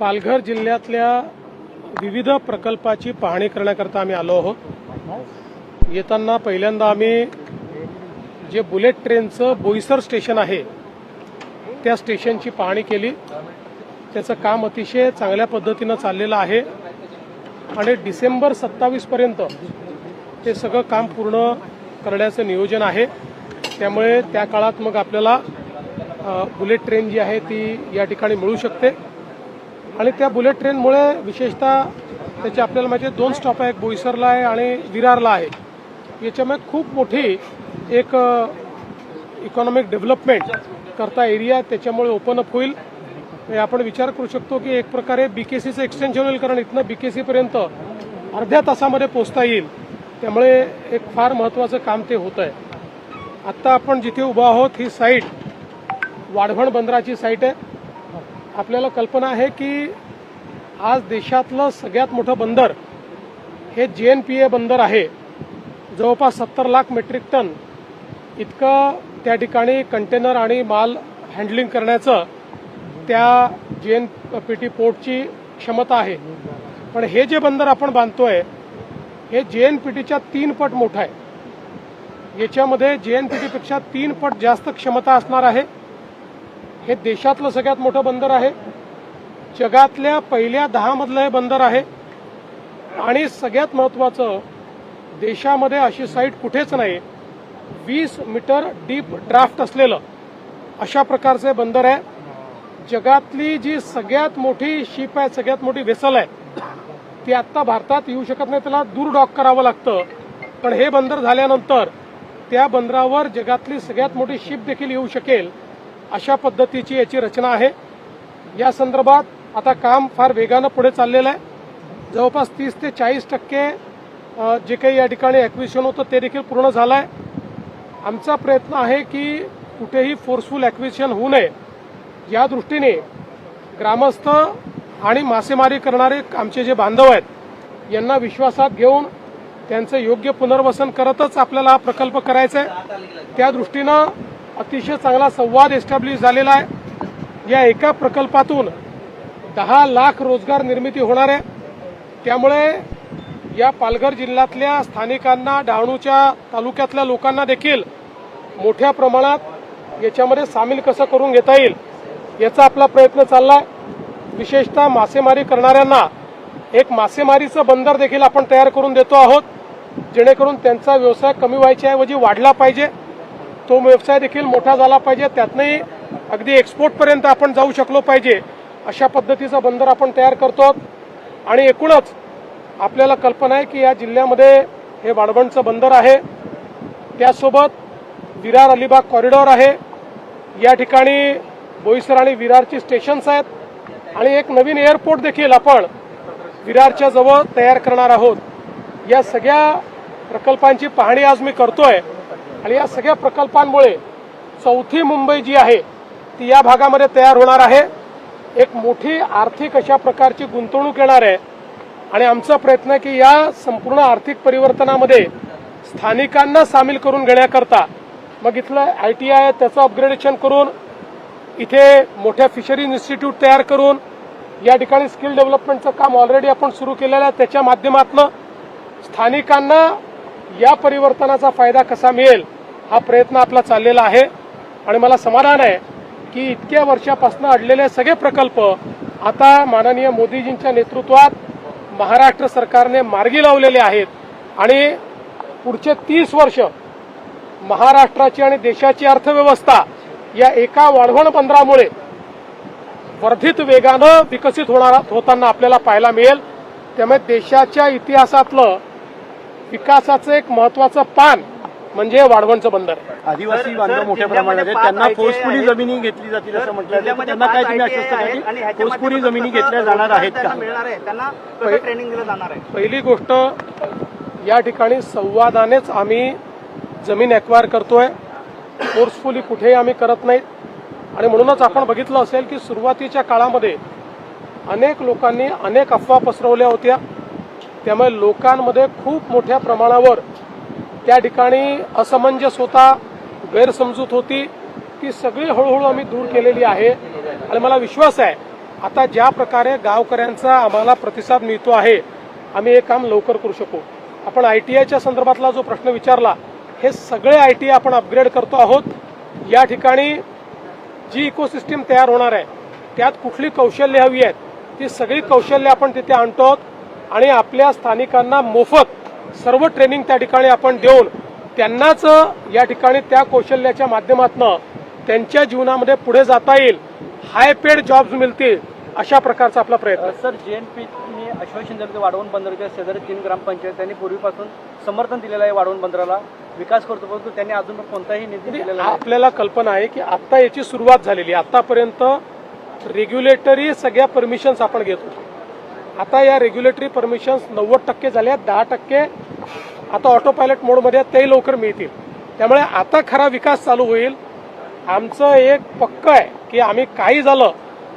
पालघर जिल्ह्यातल्या विविध प्रकल्पाची पाहणी करण्याकरता आम्ही आलो आहोत. येताना पहिल्यांदा आम्ही जे बुलेट ट्रेनचं बोईसर स्टेशन आहे त्या स्टेशनची पाहणी केली. त्याचं काम अतिशय चांगल्या पद्धतीनं चाललेलं आहे आणि डिसेंबर 27 पर्यंत ते सगळं काम पूर्ण करण्याचं नियोजन आहे. त्यामुळे त्या काळात मग आपल्याला बुलेट ट्रेन जी आहे ती या ठिकाणी मिळू शकते. आणि त्या बुलेट ट्रेनमुळे विशेषतः त्याचे आपल्याला माहिती आहे 2 स्टॉप आहे, बोईसरला आहे आणि विरारला आहे. याच्यामुळे खूप मोठी एक इकॉनॉमिक डेव्हलपमेंट करता एरिया त्याच्यामुळे ओपन अप होईल. आपण विचार करू शकतो की एक प्रकारे बीकेसीचं एक्सटेन्शन होईल, कारण इथनं बीकेसी पर्यंत अर्ध्या तासामध्ये पोहोचता येईल. त्यामुळे एक फार महत्त्वाचं काम ते होत आहे. आत्ता आपण जिथे उभा आहोत ही साईट वाढवण बंदराची साईट आहे. आपल्याला कल्पना आहे की आज देशातलं सगळ्यात मोठं बंदर हे JNPA बंदर आहे. जवळपास 70 लाख मेट्रिक टन इतकं त्या ठिकाणी कंटेनर आणि माल हँडलिंग करण्याचं त्या JNPT पोर्टची क्षमता आहे. पण हे जे बंदर आपण बांधतोय हे JNPTच्या 3 पट मोठं आहे. याच्यामध्ये JNPTपेक्षा 3 पट जास्त क्षमता असणार आहे. हे देशातलं सगळ्यात मोठं बंदर आहे. जगातल्या पहिल्या 10 मधलं हे बंदर आहे. आणि सगळ्यात महत्त्वाचं, देशामध्ये अशी साईट कुठेच नाही. 20 मीटर डीप ड्राफ्ट असलेलं अशा प्रकारचे बंदर आहे. जगातली जी सगळ्यात मोठी शिप आहे, सगळ्यात मोठी वेसल आहे, ती आत्ता भारतात येऊ शकत नाही, त्याला दूर डॉक करावं लागतं. पण हे बंदर झाल्यानंतर त्या बंदरावर जगातली सगळ्यात मोठी शिप देखील येऊ शकेल अशा पद्धतीची याची रचना आहे. या संदर्भात आता काम फार वेगानं पुढे चाललेलं आहे. जवळपास 30 ते 40% जे काही या ठिकाणी ॲक्विजिशन होतं ते देखील पूर्ण झालं आहे. आमचा प्रयत्न आहे की कुठेही फोर्सफुल ॲक्विजिशन होऊ नये या दृष्टीने ग्रामस्थ आणि मासेमारी करणारे आमचे जे बांधव आहेत यांना विश्वासात घेऊन त्यांचं योग्य पुनर्वसन करतच आपल्याला हा प्रकल्प करायचा आहे. त्या दृष्टीनं अतिशय चांगला संवाद एस्टॅब्लिश झालेला आहे. या एका प्रकल्पातून 10 लाख रोजगार निर्मिती होणार आहे. त्यामुळे या पालघर जिल्ह्यातल्या स्थानिकांना, डहाणूच्या तालुक्यातल्या लोकांना देखील मोठ्या प्रमाणात याच्यामध्ये सामील कसं करून घेता येईल याचा आपला प्रयत्न चाललाय. विशेषतः मासेमारी करणाऱ्यांना एक मासेमारीचं बंदर देखील आपण तयार करून देतो आहोत, जेणेकरून त्यांचा व्यवसाय कमी व्हायच्या ऐवजी वाढला पाहिजे. तो व्यवसाय देखील मोठा झाला पाहिजे. त्यातनंही अगदी एक्सपोर्टपर्यंत आपण जाऊ शकलो पाहिजे अशा पद्धतीचं बंदर आपण तयार करतो. आणि एकूणच आपल्याला कल्पना आहे की या जिल्ह्यामध्ये हे वाढवणचं बंदर आहे, त्यासोबत विरार अलिबाग कॉरिडॉर आहे. या ठिकाणी बोईसर आणि विरारची स्टेशन्स आहेत आणि एक नवीन एअरपोर्ट देखील आपण विरारच्या जवळ तयार करणार आहोत. या सगळ्या प्रकल्पांची पाहणी आज मी करतोय आणि या सगळ्या प्रकल्पांमुळे चौथी मुंबई जी आहे ती या भागामध्ये तयार होणार आहे. एक मोठी आर्थिक अशा प्रकारची गुंतवणूक येणार आहे आणि आमचा प्रयत्न आहे की या संपूर्ण आर्थिक परिवर्तनामध्ये स्थानिकांना सामील करून घेण्याकरता मग इथलं ITI आहे त्याचं अपग्रेडेशन करून इथे मोठ्या फिशरीज इन्स्टिट्यूट तयार करून या ठिकाणी स्किल डेव्हलपमेंटचं काम ऑलरेडी आपण सुरू केलेलं आहे. त्याच्या माध्यमातून स्थानिकांना या परिवर्तनाचा फायदा कसा मिळेल हा प्रयत्न आपला चाललेला आहे. आणि मला समाधान आहे की इतक्या वर्षापासून अडलेले सगळे प्रकल्प आता माननीय मोदीजींच्या नेतृत्वात महाराष्ट्र सरकारने मार्गी लावलेले आहेत. आणि पुढचे 30 वर्ष महाराष्ट्राची आणि देशाची अर्थव्यवस्था या एका वाढवण बंदरामुळे वर्धित वेगानं विकसित होताना आपल्याला पाहायला मिळेल. त्यामुळे देशाच्या इतिहासातलं विकासाचं एक महत्वाचं पान म्हणजे वाढवणचं बंदर. आदिवासी बांधव मोठ्या प्रमाणात आहेत, त्यांना फोर्सफुली जमिनी घेतली जातील असं म्हटलं जातं. त्यांना काय तुम्ही आश्वस्त करा की फोर्सफुली जमिनी घेतल्या जाणार आहेत का? त्यांना कसं ट्रेनिंग दिलं जाणार आहे? पहिली गोष्ट, या ठिकाणी संवादानेच आम्ही जमीन ॲक्वायर करतोय, फोर्सफुली कुठेही आम्ही करत नाहीत. आणि म्हणूनच आपण बघितलं असेल की सुरुवातीच्या काळामध्ये अनेक लोकांनी अनेक अफवा पसरवल्या होत्या. त्यामुळे लोकांमध्ये खूप मोठ्या प्रमाणावर त्या ठिकाणी असमंजस होता, गैरसमजूत होती, ती सगळी हळूहळू आम्ही दूर केलेली आहे. आणि मला विश्वास आहे आता ज्या प्रकारे गावकऱ्यांचा आम्हाला प्रतिसाद मिळतो आहे, आम्ही हे काम लवकर करू शकू. आपण ITIच्या संदर्भातला जो प्रश्न विचारला, हे सगळे ITI आपण अपग्रेड करतो आहोत. या ठिकाणी जी इकोसिस्टीम तयार होणार आहे त्यात कुठली कौशल्य हवी आहेत ती सगळी कौशल्य आपण तिथे आणतो आहोत आणि आपल्या स्थानिकांना मोफत सर्व ट्रेनिंग त्या ठिकाणी आपण देऊन त्यांनाच या ठिकाणी त्या कौशल्याच्या माध्यमातून त्यांच्या जीवनामध्ये पुढे जाता येईल, हाय पेड जॉब्स मिळतील, अशा प्रकारचा आपला प्रयत्न. सर, JNPTने आश्वासन दिलं की वाढवण बंदराच्या शेजारी 3 ग्रामपंचायत पूर्वीपासून समर्थन दिलेलं आहे वाढवण बंदराला, विकास करतो, परंतु त्यांनी अजून कोणताही निधी दिलेला नाही. आपल्याला कल्पना आहे की आता याची सुरुवात झालेली. आतापर्यंत रेग्युलेटरी सगळ्या परमिशन्स आपण घेत होतो. आता या रेग्युलेटरी परमिशन्स 90% झाल्या, 10% आता ऑटो पायलट मोडमध्ये तेही लवकर मिळतील. त्यामुळे आता खरा विकास चालू होईल. आमचं एक पक्क आहे की आम्ही काही झालं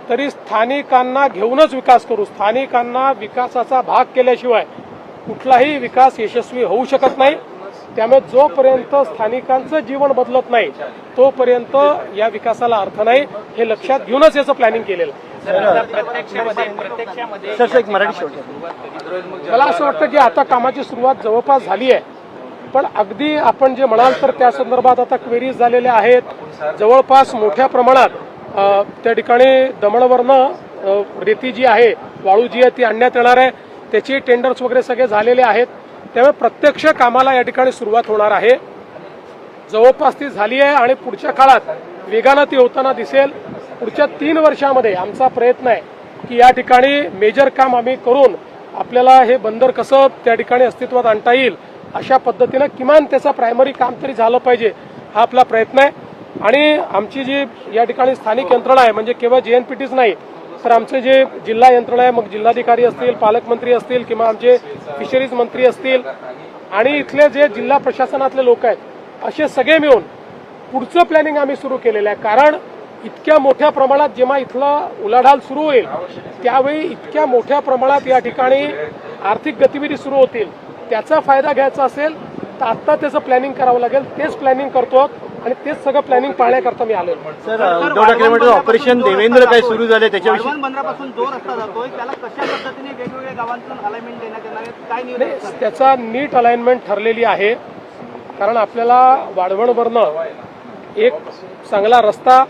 तरी स्थानिकांना घेऊनच विकास करू. स्थानिकांना विकासाचा भाग केल्याशिवाय कुठलाही विकास यशस्वी होऊ शकत नाही. त्यामुळे जोपर्यंत स्थानिकांचं जीवन बदलत नाही तोपर्यंत या विकासाला अर्थ नाही, हे लक्षात घेऊनच याचं प्लॅनिंग केलेलं आहे. सर, एक मराठी शेवट. मला असं वाटतं की आता कामाची सुरुवात जवळपास झाली आहे, पण अगदी आपण जे म्हणाल तर त्या संदर्भात आता क्वेरीज झालेल्या आहेत. जवळपास मोठ्या प्रमाणात त्या ठिकाणी दमणवरनं रेती जी आहे, वाळू जी आहे ती आणण्यात येणार आहे. त्याची टेंडर्स वगैरे सगळे झालेले आहेत. त्यामुळे प्रत्यक्ष कामाला या ठिकाणी सुरुवात होणार आहे. जवळपास ती झाली आहे आणि पुढच्या काळात वेगानं ती होताना दिसेल. पुढच्या 3 वर्षामध्ये आमचा प्रयत्न आहे की या ठिकाणी मेजर काम आम्ही करून आपल्याला हे बंदर कसं त्या ठिकाणी अस्तित्वात आणता येईल अशा पद्धतीनं किमान त्याचा प्रायमरी काम तरी झालं पाहिजे, हा आपला प्रयत्न आहे. आणि आमची जी या ठिकाणी स्थानिक यंत्रणा आहे, म्हणजे केवळ JNPTच नाही तर आमचे जे जिल्हा यंत्रणा आहे, मग जिल्हाधिकारी असतील, पालकमंत्री असतील किंवा आमचे फिशरीज मंत्री असतील आणि इथले जे जिल्हा प्रशासनातले लोक आहेत, असे सगळे मिळून पुढचं प्लॅनिंग आम्ही सुरू केलेलं आहे. कारण इतक्या मोठ्या प्रमाणात जेव्हा इथलं उलाढाल सुरू होईल त्यावेळी इतक्या मोठ्या प्रमाणात या ठिकाणी आर्थिक गतिविधी सुरू होतील. त्याचा फायदा घ्यायचा असेल तर आता त्याचं प्लॅनिंग करावं लागेल. तेच प्लॅनिंग करतो आणि तेच सगळं प्लॅनिंग पाहण्याकरता मी आलो. सर, उद्धव ठाकरे ऑपरेशन देवेंद्र काय सुरू झाले त्याच्याविषयी वाढवण बंदरापासून जो रस्ता जातोय त्याला कशा पद्धतीने वेगवेगळ्या गावांतून अलाइनमेंट देण्यात येणार आहे, काय नियोजन? त्याचा नीट अलाइनमेंट ठरलेली आहे. कारण आपल्याला वाढवणवरनं एक चांगला रस्ता,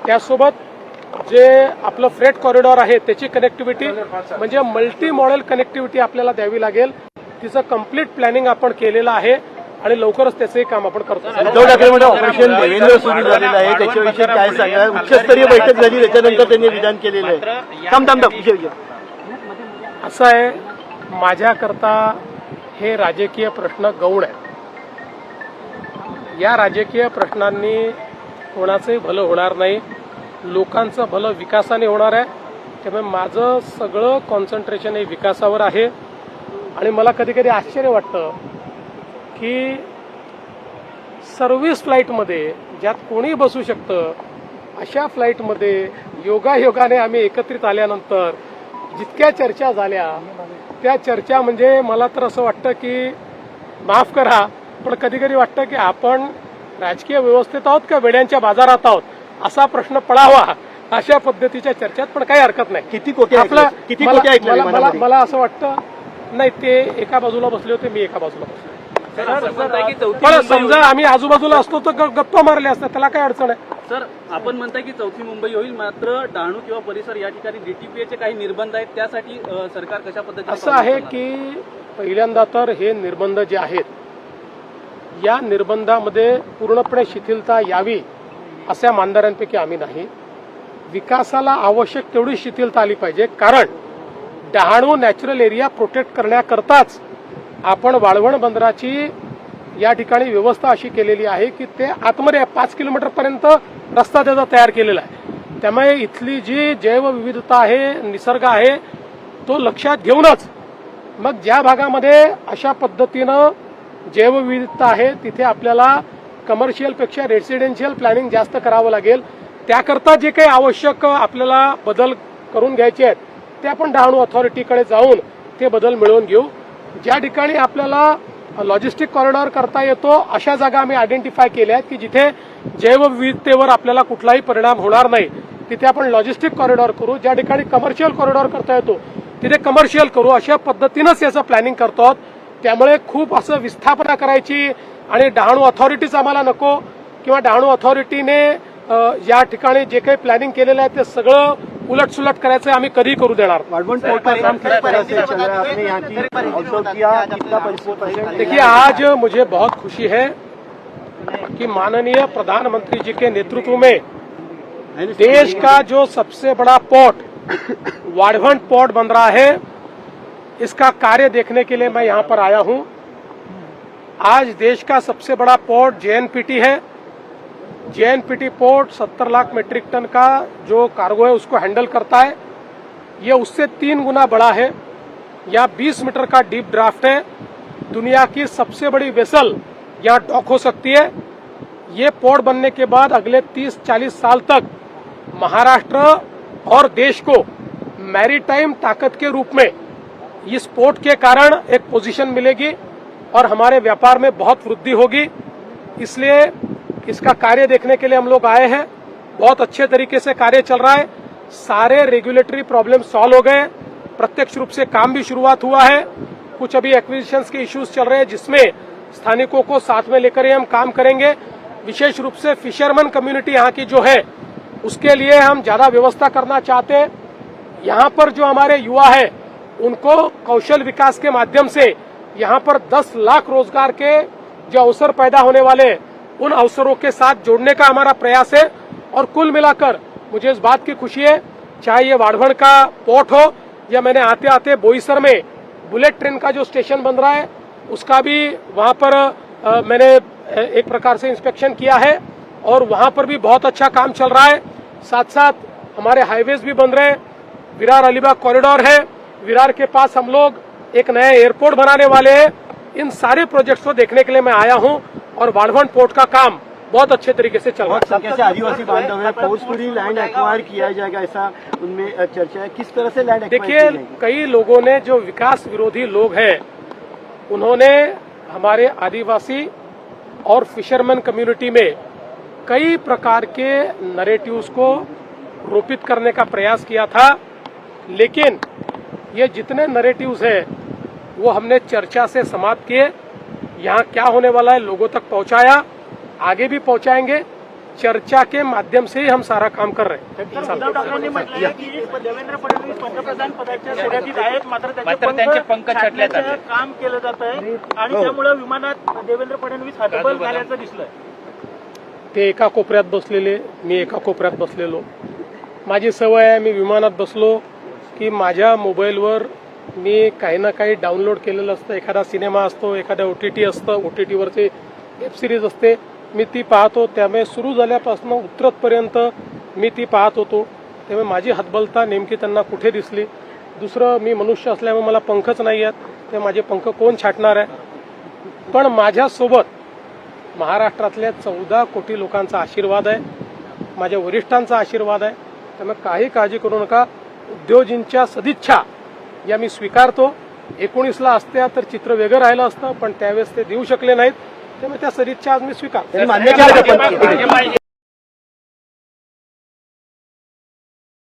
त्यासोबत जे आपलं फ्रेट कॉरिडॉर आहे त्याची कनेक्टिव्हिटी म्हणजे मल्टी मॉडेल कनेक्टिव्हिटी आपल्याला द्यावी लागेल. तिचं कम्प्लीट प्लॅनिंग आपण केलेलं आहे आणि लवकरच त्याचंही काम आपण करतो. उद्धव ठाकरे ऑपरेशन देवेंद्र सुरू झालेलं आहे त्याच्याविषयी काय सांगा? उच्चस्तरीय बैठक झाली त्याच्यानंतर त्यांनी विधान केलेलं आहे. असं आहे, माझ्याकरता हे राजकीय प्रश्न गौण आहे. या राजकीय प्रश्नांनी कोणाचंही भलं होणार नाही, लोकांचं भलं विकासाने होणार आहे. त्यामुळे माझं सगळं कॉन्सन्ट्रेशन हे विकासावर आहे. आणि मला कधी कधी आश्चर्य वाटतं की सर्व्हिस फ्लाईटमध्ये ज्यात कोणी बसू शकतं अशा फ्लाईटमध्ये योगायोगाने आम्ही एकत्रित आल्यानंतर जितक्या चर्चा झाल्या त्या चर्चा म्हणजे मला तर असं वाटतं की माफ करा पण कधी कधी वाटतं की आपण राजकीय व्यवस्थेत आहोत का वेड्यांच्या बाजारात आहोत असा प्रश्न पडावा अशा पद्धतीच्या चर्चेत. पण काही हरकत नाही. किती कोटी मला असं वाटतं नाही, ते एका बाजूला बसले होते, मी एका बाजूला बसलो. पण समजा आम्ही आजूबाजूला असतो तर गप्पा मारले असतात, त्याला काय अडचण आहे? सर, आपण म्हणताय की चौथी मुंबई होईल, मात्र डहाणू किंवा परिसर या ठिकाणी DTPAचे काही निर्बंध आहेत, त्यासाठी सरकार कशा पद्धतीने असं आहे की पहिल्यांदा तर हे निर्बंध जे आहेत या निर्बंधामध्ये पूर्णपणे शिथिलता यावी अशा मानणाऱ्यांपैकी आम्ही नाही. विकासाला आवश्यक तेवढी शिथिलता आली पाहिजे. कारण डहाणू नॅचरल एरिया प्रोटेक्ट करण्याकरताच आपण वाळवण बंदराची या ठिकाणी व्यवस्था अशी केलेली आहे की ते आतमध्ये 5 किलोमीटरपर्यंत रस्ता त्याचा तयार केलेला आहे. त्यामुळे इथली जी जैवविविधता आहे, निसर्ग आहे, तो लक्षात घेऊनच मग ज्या भागामध्ये अशा पद्धतीनं जैवविविधता आहे तिथे आपल्याला कमर्शियलपेक्षा रेसिडेन्शियल प्लॅनिंग जास्त करावं लागेल. त्याकरता जे काही आवश्यक आपल्याला बदल करून घ्यायचे आहेत ते आपण डहाणू अथॉरिटीकडे जाऊन ते बदल मिळवून घेऊ. ज्या ठिकाणी आपल्याला लॉजिस्टिक कॉरिडॉर करता येतो अशा जागा आम्ही आयडेंटिफाय केल्या आहेत की जिथे जैवविविधतेवर आपल्याला कुठलाही परिणाम होणार नाही तिथे आपण लॉजिस्टिक कॉरिडॉर करू, ज्या ठिकाणी कमर्शियल कॉरिडॉर करता येतो तिथे कमर्शियल करू, अशा पद्धतीनंच याचं प्लॅनिंग करतो आहोत. त्यामुळे खूप असं विस्थापना करायची आणि डहाणू अथॉरिटीच आम्हाला नको किंवा डहाणू अथॉरिटीने या ठिकाणी जे काही प्लॅनिंग केलेलं आहे ते सगळं उलटसुलट करायचं आम्ही कधी करू देणार. वाडवन पोर्ट का काम किस तरह से चल रहा है? आपने यहाँ की ऑब्जर्व किया, कितना % देखिए, आज मुझे बहुत खुशी है कि माननीय प्रधानमंत्री जी के नेतृत्व में देश का जो सबसे बड़ा पोर्ट वाडवन पोर्ट बन रहा है, इसका कार्य देखने के लिए मैं यहाँ पर आया हूँ. आज देश का सबसे बड़ा पोर्ट जेएनपीटी है. JNPT port 70 lakh metric ton का जो कार्गो है उसको हैंडल करता है. ये उससे 3 गुना बड़ा है. यहाँ 20 मीटर का डीप ड्राफ्ट है. दुनिया की सबसे बड़ी वेसल यहाँ डॉक हो सकती है. ये पोर्ट बनने के बाद अगले 30-40 साल तक महाराष्ट्र और देश को मैरीटाइम ताकत के रूप में इस पोर्ट के कारण एक पोजीशन मिलेगी और हमारे व्यापार में बहुत वृद्धि होगी. इसलिए इसका कार्य देखने के लिए हम लोग आए हैं. बहुत अच्छे तरीके से कार्य चल रहा है. सारे रेगुलेटरी प्रॉब्लम सॉल्व हो गए. प्रत्यक्ष रूप से काम भी शुरुआत हुआ है. कुछ अभी एक्विजिशंस के इश्यूज चल रहे हैं जिसमें स्थानिकों को साथ में लेकर ही हम काम करेंगे. विशेष रूप से फिशरमैन कम्युनिटी यहाँ की जो है उसके लिए हम ज्यादा व्यवस्था करना चाहते हैं. यहाँ पर जो हमारे युवा है उनको कौशल विकास के माध्यम से यहाँ पर 10 लाख रोजगार के जो अवसर पैदा होने वाले हैं उन अवसरों के साथ जोड़ने का हमारा प्रयास है. और कुल मिलाकर मुझे इस बात की खुशी है, चाहे ये वाडवन का पोर्ट हो या मैंने आते आते बोईसर में बुलेट ट्रेन का जो स्टेशन बन रहा है उसका भी वहां पर मैंने एक प्रकार से इंस्पेक्शन किया है और वहां पर भी बहुत अच्छा काम चल रहा है. साथ साथ हमारे हाईवेज भी बन रहे हैं. विरार अलीबाग कॉरिडोर है. विरार के पास हम लोग एक नया एयरपोर्ट बनाने वाले हैं. इन सारे प्रोजेक्ट्स को देखने के लिए मैं आया हूं और वाडवन पोर्ट का काम बहुत अच्छे तरीके से चल रहा है. कैसे आदिवासी बांधव है, फोर्सफुली लैंड एक्वायर किया जाएगा ऐसा उनमें चर्चा है. किस तरह से लैंड देखिए, कई लोगों ने जो विकास विरोधी लोग हैं उन्होंने हमारे आदिवासी और फिशरमैन कम्युनिटी में कई प्रकार के नैरेटिव्स को रोपित करने का प्रयास किया था. लेकिन ये जितने नैरेटिव्स हैं वो हमने चर्चा से समाप्त किए. यहाँ क्या होने वाला है लोगों तक पहुंचाया, आगे भी पहुंचाएंगे. चर्चा के माध्यम से ही हम सारा काम कर रहे हैं. उद्धव ठाकरेंनी म्हटलं आहे की देवेंद्र फडणवीस पंतप्रधान पदाच्या सोबतीत आहेत, मात्र त्यांचे पंख छाटले जातात. काम केलं जात आहे आणि त्यामुळे विमानात देवेंद्र फडणवीस हतबल झाल्याचं दिसलंय. ते एका कोपऱ्यात बसलेले, मी एका कोपऱ्यात बसलेलो. माझी सवय आहे, मी विमानात बसलो की माझ्या मोबाईलवर मी काही ना काही डाउनलोड केलेलं असतं. एखादा सिनेमा असतो, एखादा OTT असतं, OTTवरचे वेब सिरीज असते, मी ती पाहतो. त्यामुळे सुरू झाल्यापासून उतरतपर्यंत मी ती पाहत होतो. त्यामुळे माझी हतबलता नेमकी त्यांना कुठे दिसली. दुसरं, मी मनुष्य असल्यामुळे मला पंखच नाही आहेत, ते माझे पंख कोण छाटणार आहे. पण माझ्यासोबत महाराष्ट्रातल्या 14 कोटी लोकांचा आशीर्वाद आहे, माझ्या वरिष्ठांचा आशीर्वाद आहे. त्यामुळे काही काळजी करू नका. उद्योजींच्या सदिच्छा या मी स्वीकारतो. 19ला असत्या तर चित्र वेगळं राहिलं असतं, पण त्यावेळेस ते देऊ शकले नाहीत. त्यामुळे त्या सदिच्छा आज मी स्वीकारतो. मान्य केलं